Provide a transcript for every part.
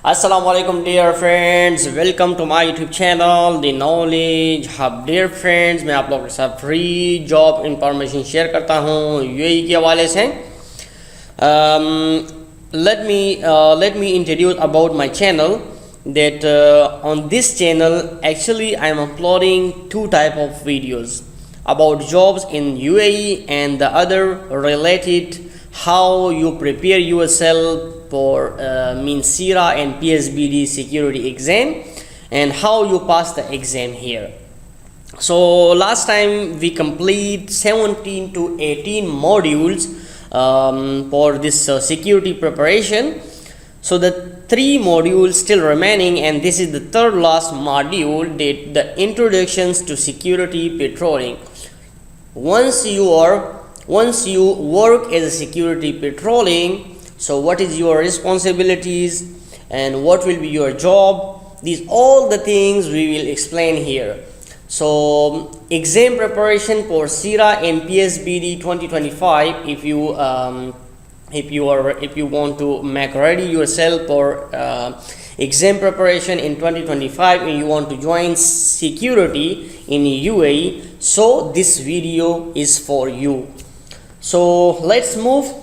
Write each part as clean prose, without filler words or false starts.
Assalamualaikum dear friends, welcome to my YouTube channel The Knowledge Hub। dear friends, मैं आप लोगों के साथ फ्री जॉब इंफॉर्मेशन शेयर करता हूँ यूएई के हवाले से। Let me introduce about my channel that on this channel actually I am uploading two type of videos about jobs in UAE and the other related how you prepare yourself for SERA and PSBD security exam and how you pass the exam here. So last time we complete 17 to 18 modules for this security preparation. So the 3 modules still remaining, and this is the third last module, that the introductions to security patrolling. Once you work as a security patrolling, so what is your responsibilities and what will be your job, these all the things we will explain here. So exam preparation for SERA and PSBD 2025, if you want to make ready yourself for exam preparation in 2025 and you want to join security in UAE, so this video is for you. So let's move.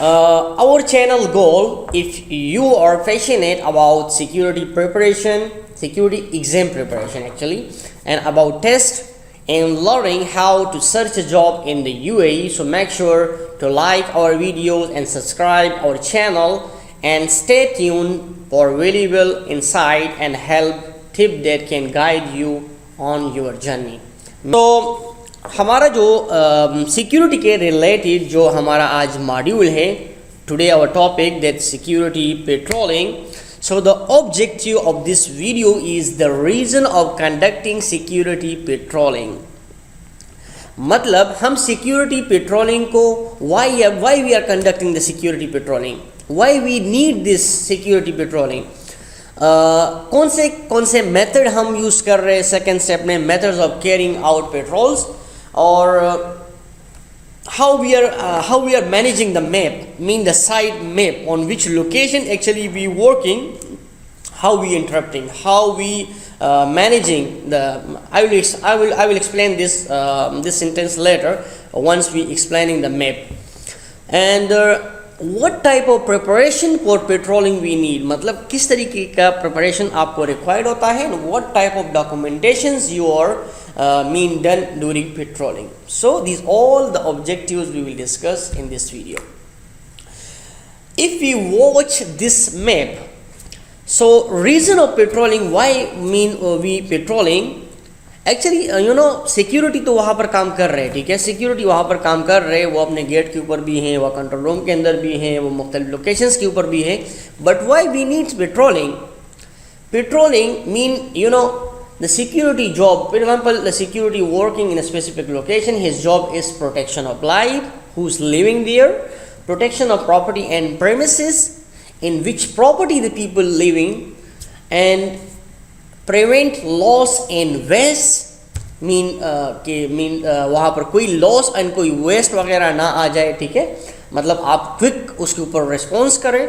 Our channel goal, if you are passionate about security preparation, security exam preparation actually, and about test and learning how to search a job in the UAE, so make sure to like our videos and subscribe our channel and stay tuned for valuable insight and help tip that can guide you on your journey. So हमारा जो security के related जो हमारा आज module है, today our topic that security patrolling. So the objective of this video is the reason of conducting security patrolling. मतलब हम security patrolling को why we are conducting the security patrolling, why we need this security patrolling, कौन से method हम use कर रहे हैं second step में, methods of carrying out patrols, or how we are managing the map, mean the site map on which location actually we working, how we interrupting, how we managing the I will explain this sentence later once we explaining the map. And what type of preparation for patrolling we need, मतलब किस तरीके का preparation आपको required होता है, and what type of documentations you are done during patrolling. So these all the objectives we will discuss in this video. If we watch this map, so reason of patrolling, why we patrolling, actually security तो वहाँ पर काम कर रहे हैं, ठीक है, security वहाँ पर काम कर रहे हैं, वो अपने गेट के ऊपर भी हैं, वो कंट्रोल रूम के अंदर भी हैं, वो मुख्तलिफ लोकेशंस के ऊपर भी हैं. But why we needs patrolling? Patrolling mean the security job, for example, the security working in a specific location, his job is protection of life, who's living there, protection of property and premises, in which property the people living, and prevent loss and waste, वहाँ पर कोई loss and कोई waste वगैरह ना आ जाए, ठीक है, मतलब आप क्विक उसके ऊपर रिस्पॉन्स करें.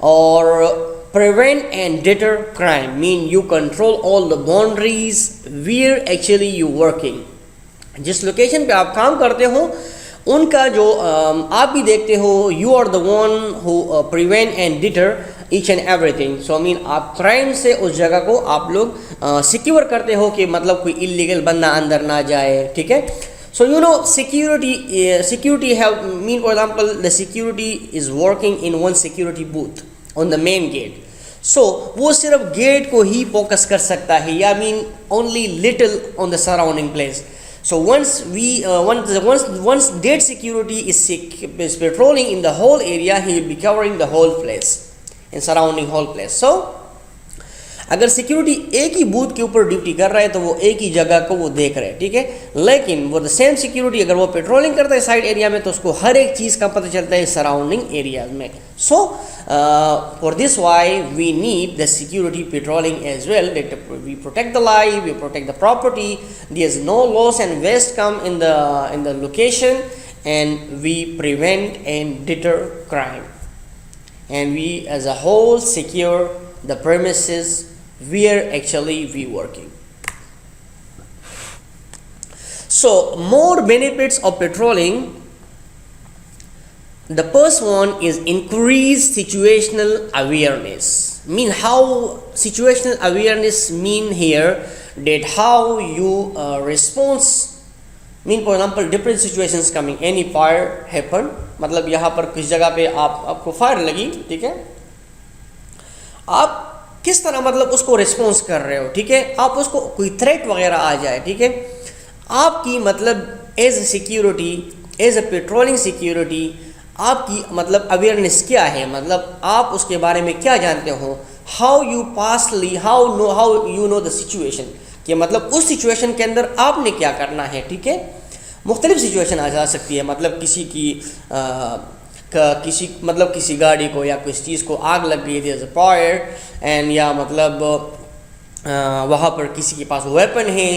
और prevent and deter crime, mean you control all the boundaries where actually you working. जिस लोकेशन पे आप काम करते हो उनका जो आप भी देखते हो, you are the one who prevent and deter each and everything. So आप क्राइम से उस जगह को आप लोग सिक्योर करते हो कि मतलब कोई इलीगल बंदा अंदर ना जाए, ठीक है. So security have for example the security is working in one security booth on the main gate. So वो सिर्फ गेट को ही फोकस कर सकता है, या only little on the surrounding place. So once gate security is patrolling in the whole area, he will be covering the whole place and surrounding whole place. So अगर security एक ही booth के ऊपर duty कर रहा है तो वो एक ही जगह को वो देख रहे हैं, ठीक है, लेकिन वो द सेम सिक्योरिटी अगर वो पेट्रोलिंग करता है साइड एरिया में तो उसको हर एक चीज़ का पता चलता है सराउंडिंग एरियाज में. So for this why we need the security patrolling as well, that we protect the life, we protect the property, there is no loss and waste come in the location, and we prevent and deter crime. and we as a whole secure the premises where actually we working. So more benefits of patrolling. The first one is increased situational awareness. Mean how situational awareness mean here that how you response. Mean for example different situations coming, any fire happen, मतलब यहाँ पर किस जगह पे आपको fire लगी, ठीक है, आप किस तरह मतलब उसको रिस्पॉन्स कर रहे हो, ठीक है, आप उसको कोई थ्रेट वगैरह आ जाए, ठीक है, आपकी मतलब as a security, as a patrolling security, आपकी मतलब अवेयरनेस क्या है, मतलब आप उसके बारे में क्या जानते हो, how you possibly how you know the situation, कि मतलब उस सिचुएशन के अंदर आपने क्या करना है, ठीक है. मुख्तलिफ सिचुएशन आ जा सकती है, मतलब किसी गाड़ी को या किसी चीज़ को आग लग गई, there is a fire and, या मतलब वहाँ पर किसी के पास वेपन है,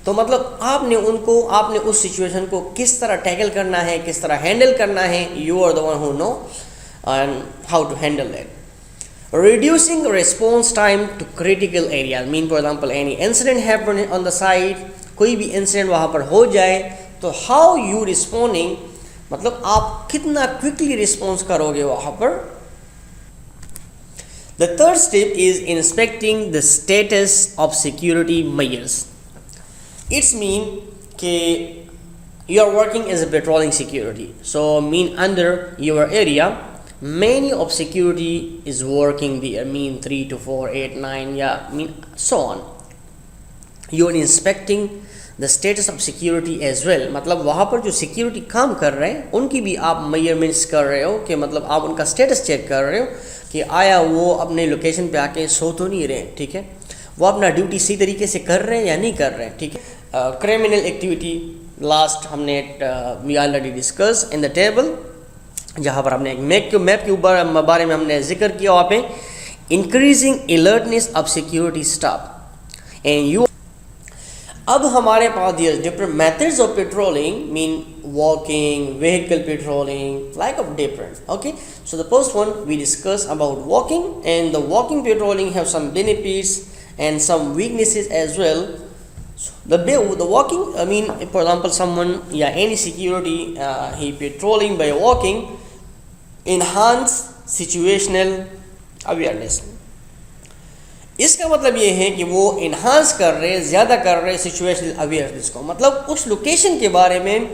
तो मतलब आपने उस सिचुएशन को किस तरह टैकल करना है, किस तरह हैंडल करना है, you are the one who know and how to handle that. Reducing response time to critical areas. Mean for example any incident happen on the site, कोई भी इंसिडेंट वहाँ पर हो जाए तो हाउ यू रिस्पॉन्डिंग, मतलब आप कितना क्विकली रिस्पॉन्स करोगे वहाँ पर. The third step is inspecting the status of security measures. It's mean कि you are working as a patrolling security, so mean under your area many of security is working there, mean 3 to 4 8 9, yeah, mean so on. You are inspecting the status of security as well, मतलब वहाँ पर जो security काम कर रहे हैं उनकी भी आप मेजरमेंट्स कर रहे हो, कि मतलब आप उनका स्टेटस चेक कर रहे हो कि आया वो अपने लोकेशन पे आके सो तो नहीं रहे, ठीक है, वो अपना ड्यूटी सही तरीके से कर रहे हैं या नहीं कर रहे हैं, ठीक है. क्रिमिनल एक्टिविटी लास्ट हमने we already discuss in the table, जहाँ पर हमने मैप के ऊपर बारे में हमने जिक्र किया वहाँ पे. Increasing alertness of security staff and you. अब हमारे पास different methods of patrolling, mean walking, vehicle patrolling, like of different. Okay, so the first one we discuss about walking, and the walking patrolling have some benefits and some weaknesses as well. So the walking, I mean for example someone, yeah, any security he patrolling by walking enhance situational awareness. इसका मतलब ये है कि वो enhance कर रहे, ज़्यादा कर रहे situational awareness को, मतलब उस लोकेशन के बारे में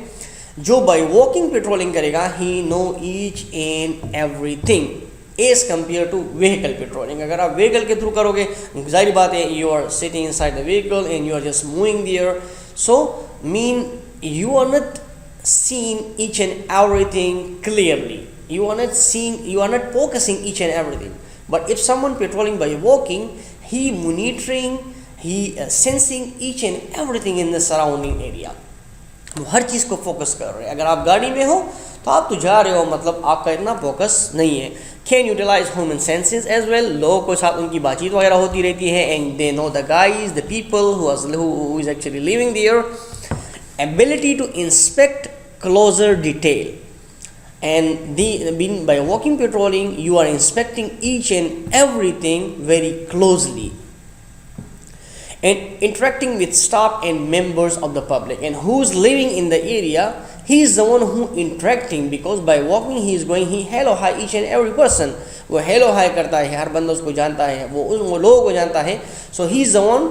जो by walking patrolling करेगा he know each and everything as compare to vehicle patrolling. अगर आप व्हीकल के थ्रू करोगे, जाहिर बात है you are sitting inside the vehicle and you are just moving there, so mean you are not seeing each and everything clearly, you are not focusing each and everything. But if someone patrolling by walking, he monitoring, he sensing each and everything in the surrounding area. वो हर चीज़ को focus कर रहे हैं. अगर आप गाड़ी में हो तो आप तो जा रहे हो, मतलब आपका इतना फोकस नहीं है. Can utilize human senses as well. लोगों के साथ उनकी बातचीत वगैरह होती रहती है, and they know the guys, the people who is actually living there. Ability to inspect closer detail, and by walking patrolling you are inspecting each and everything very closely, and interacting with staff and members of the public, and who's living in the area, he is the one who interacting, because by walking he is going, he hello hi each and every person, वो hello hi करता है, हर बंदा उसको जानता है, वो लोगों को जानता है. so he is the one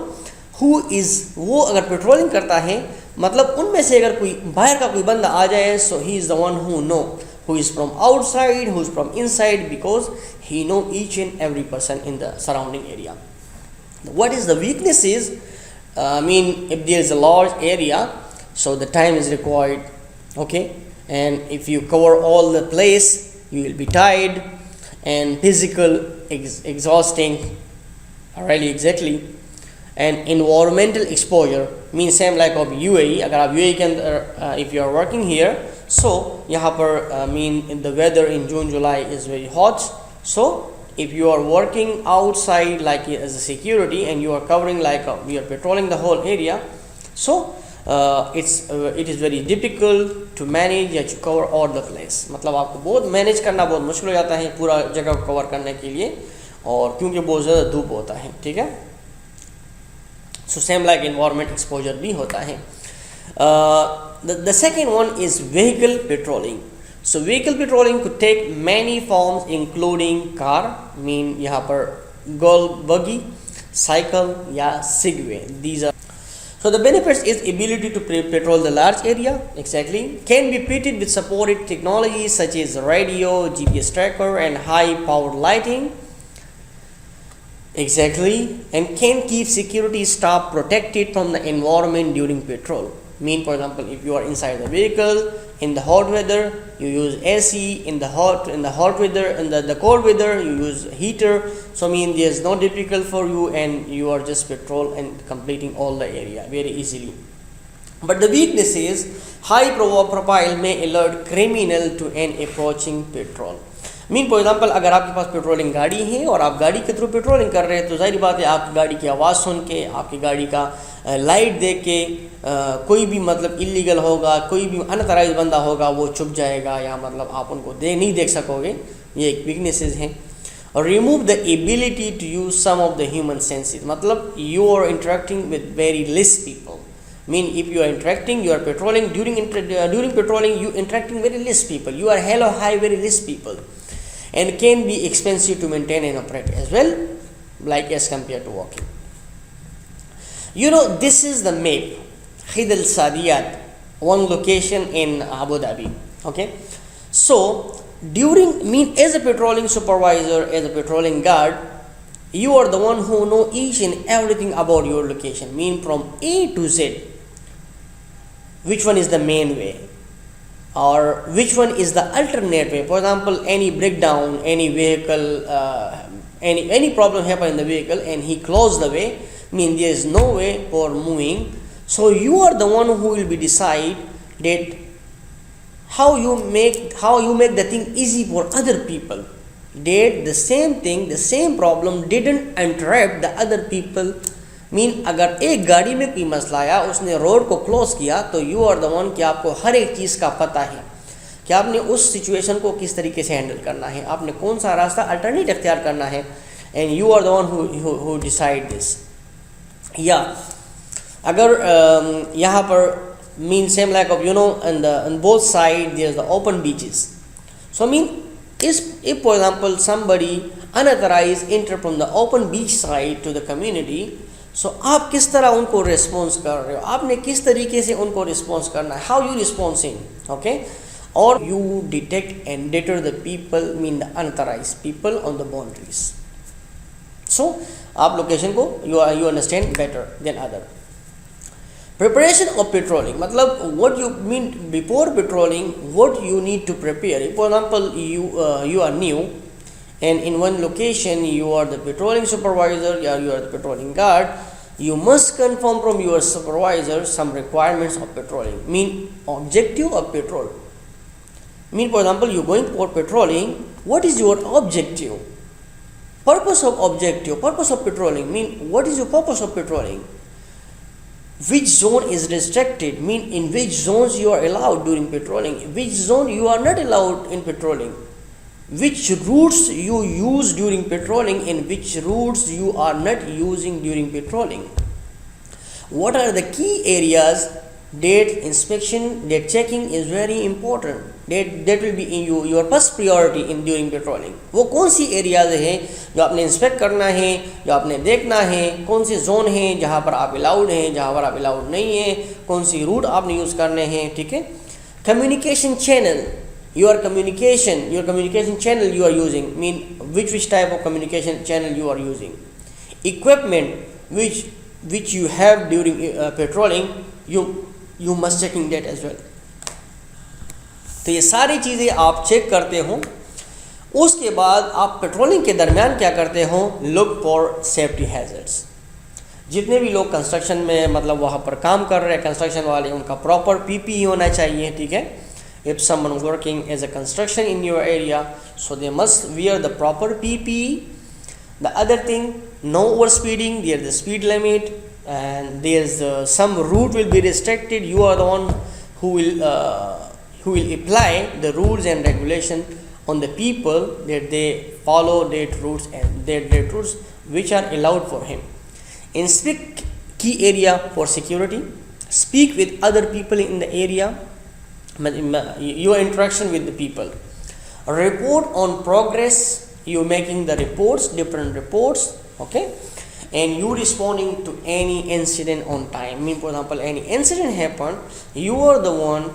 who is, वो अगर पेट्रोलिंग करता है मतलब उनमें से अगर कोई बाहर का कोई बंदा आ जाए, so he is the one who know who is from outside, who is from inside, because he know each and every person in the surrounding area. What is the weakness is, I mean if there is a large area, so the time is required, okay, and if you cover all the place you will be tired and physical exhausting, really exactly. And environmental exposure means same like of UAE. अगर आप UAE के अंदर if you are working here, so यहाँ पर mean the weather in June July is very hot. So if you are working outside like as a security and you are covering like you are patrolling the whole area, so it is very difficult to manage या to cover all the place, मतलब आपको बहुत manage करना बहुत मुश्किल हो जाता है पूरा जगह को कवर करने के लिए, और क्योंकि बहुत ज़्यादा धूप होता है, ठीक है। So same like environment exposure भी होता है। The second one is vehicle patrolling. So vehicle patrolling could take many forms including car, mean यहाँ पर golf buggy, cycle या Segway. These are so the benefits is ability to patrol the large area, exactly, can be fitted with supported technologies such as radio, GPS tracker and high powered lighting, exactly, and can keep security staff protected from the environment during patrol. Mean for example, if you are inside the vehicle in the hot weather you use AC, in the hot weather, in the cold weather you use heater, so mean there's no difficult for you and you are just patrol and completing all the area very easily. But the weakness is high profile may alert criminal to an approaching patrol. Mean for example अगर आपके पास patrolling गाड़ी है और आप गाड़ी के through patrolling कर रहे हैं तो जाहिर बात है आपकी गाड़ी की आवाज़ सुन के, आपकी गाड़ी का लाइट देख के कोई भी मतलब इलीगल होगा, कोई भी अनऑथराइज्ड बंदा होगा वो छुप जाएगा या मतलब आप उनको नहीं देख सकोगे, ये एक वीकनेसेस हैं। और remove the ability to use some of the human senses, मतलब you are interacting with very less people, mean if you are interacting, you are patrolling, during patrolling you interacting very less people, you are hello hi very less people, and can be expensive to maintain and operate as well, like as compared to walking. You know, this is the map, Khid Al Sadiyat, one location in Abu Dhabi. Okay, so during as a patrolling supervisor, as a patrolling guard, you are the one who know each and everything about your location, mean from A to Z, which one is the main way or which one is the alternate way. For example, any breakdown, any vehicle, any problem happen in the vehicle and he closed the way, mean there is no way for moving, so you are the one who will be decide that how you make the thing easy for other people, that the same thing, the same problem didn't interrupt the other people. Mean अगर एक गाड़ी में कोई मसला आया, उसने road को close किया, तो यू आर द वन कि आपको हर एक चीज़ का पता है कि आपने उस सिचुएशन को किस तरीके से हैंडल करना है, आपने कौन सा रास्ता अल्टरनेट इख्तियार करना है, and you are the one who decide this. या अगर यहाँ पर mean same like of you know on both side there is the open beaches, so mean if for example somebody unauthorized enter from the open beach side to the community, सो आप किस तरह उनको response कर रहे हो, आपने किस तरीके से उनको रिस्पॉन्स करना है, हाउ यू रिस्पॉन्सिंग, ओके, और you detect and deter the people, mean the unauthorise people on the boundaries. So आप लोकेशन को you understand better than other. Preparation of patrolling, मतलब what you mean before patrolling, what you need to prepare. For example you are new and in one location you are the patrolling supervisor or you are the patrolling guard, you must confirm from your supervisor some requirements of patrolling, mean objective of patrol. Mean for example you going for patrolling, what is your objective, purpose of patrolling, mean what is your purpose of patrolling, which zone is restricted, mean in which zones you are allowed during patrolling, which zone you are not allowed in patrolling, which routes you use during patrolling and which routes you are not using during patrolling, what are the key areas that inspection, that checking is very important, that will be in your first priority in during patrolling। वो कौन सी areas हैं जो आपने inspect करना है, जो आपने देखना है, कौन से जोन हैं जहाँ पर आप अलाउड हैं, जहाँ पर आप अलाउड नहीं है, कौन सी रूट आपने यूज़ करने हैं, ठीक है। Communication channel, your communication channel you are using, mean which type of communication channel you are using, equipment which you have during patrolling, you must checking that as well। तो ये सारी चीज़ें आप चेक करते हो। उसके बाद आप पेट्रोलिंग के दरमियान क्या करते हो, लुक फॉर सेफ्टी हैजर्ड्स। जितने भी लोग कंस्ट्रक्शन में मतलब वहाँ पर काम कर रहे हैं कंस्ट्रक्शन वाले, उनका प्रॉपर पीपीई होना चाहिए, ठीक है। If someone is working as a construction in your area, so they must wear the proper PPE. The other thing, no overspeeding, there is the speed limit, and there's some route will be restricted, you are the one who will apply the rules and regulation on the people, that they follow that routes and that routes which are allowed for him. Inspect key area for security, speak with other people in the area, your interaction with the people, report on progress, you making the reports, different reports, okay, and you responding to any incident on time. I mean, for example, any incident happened, you are the one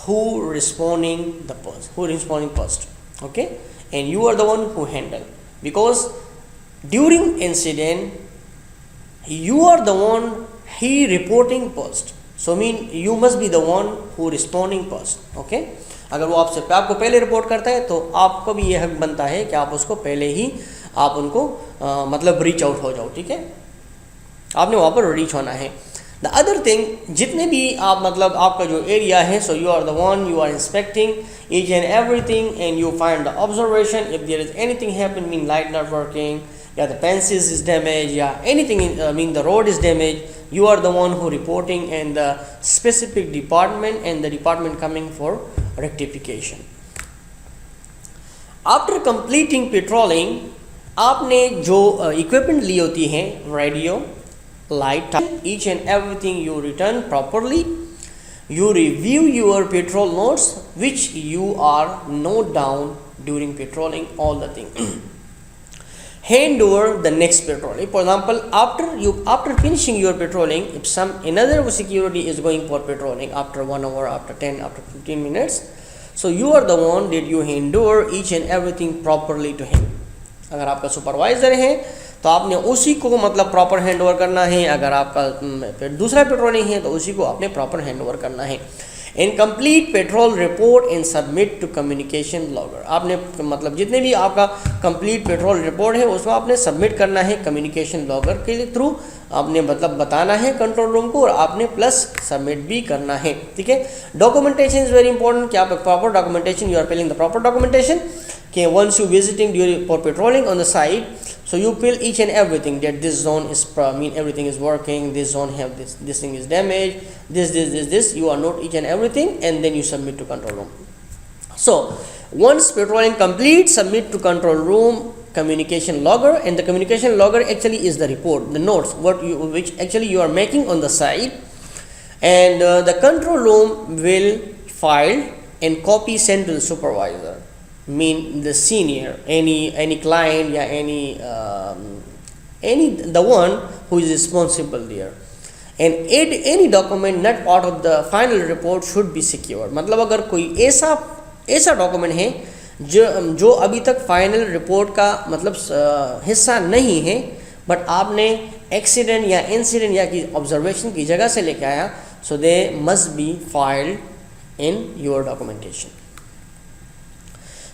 who responding first, okay, and you are the one who handle, because during incident you are the one he reporting first, so mean you must be the one who responding first, okay. अगर वो आपको पहले report करता है तो आपको भी ये हक बनता है कि आप उसको पहले ही आप उनको मतलब रीच आउट हो जाओ, ठीक है, आपने वहाँ पर रीच होना है. द अदर थिंग, जितने भी आप मतलब आपका जो एरिया है, so you are the one, you are inspecting each and everything and you find the observation if there is anything happen, mean light not working या द पेंसिल्स इज डैमेज या anything mean the road is damage, you are the one who reporting and the specific department and the department coming for rectification. After completing patrolling, आपने जो equipment ली होती है, radio, light, each and everything you return properly. You review your patrol notes which you are note down during patrolling all the things. Hand over the next patrolling. For example, after finishing your patrolling, if another security is going for patrolling after 1 hour, after 10, after 15 minutes, so you are the one that you hand over each and everything properly to him. अगर आपका supervisor है तो आपने उसी को मतलब proper hand over करना है, अगर आपका दूसरा पेट्रोलिंग है तो उसी को आपने प्रॉपर हैंड ओवर करना है. In complete patrol report and submit to communication logger. आपने मतलब जितने भी आपका कंप्लीट पेट्रोल रिपोर्ट है उसको आपने सबमिट करना है कम्युनिकेशन लॉगर के थ्रू, आपने मतलब बताना है कंट्रोल रूम को और आपने प्लस सबमिट भी करना है, ठीक है. डॉक्यूमेंटेशन इज वेरी इंपॉर्टेंट कि आप proper documentation, you are filling the proper documentation कि once you visiting during for patrolling on the site, so you fill each and everything that this zone is mean everything is working, this zone have this thing is damaged, this you are note each and everything and then you submit to control room. So once patrolling complete, submit to control room communication logger, and the communication logger actually is the report, the notes which actually you are making on the site, and the control room will file and copy send to the supervisor, mean the senior, any client या any the one who is responsible there, and any document not part of the final report should be secure. मतलब अगर कोई ऐसा document है जो अभी तक final report का मतलब हिस्सा नहीं है, बट आपने एक्सीडेंट या इंसिडेंट या की ऑब्जर्वेशन की जगह से लेके आया, so they must be filed in your documentation.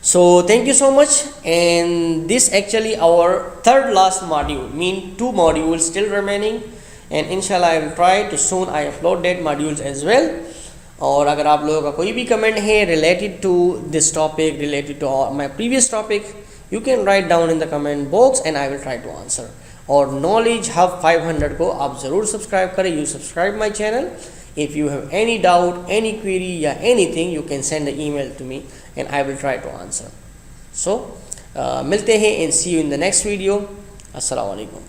So thank you so much, and this actually our third last module, mean 2 modules still remaining, and inshallah I will try to soon I upload that modules as well. और अगर आप लोगों का कोई भी comment है related to this topic, related to my previous topic, you can write down in the comment box and I will try to answer. और Knowledge Hub 500 को आप ज़रूर सब्सक्राइब करें, you subscribe my channel. If you have any doubt, any query या anything, you can send an email to me and I will try to answer. So मिलते हैं and see you in the next video. Assalamu alaikum.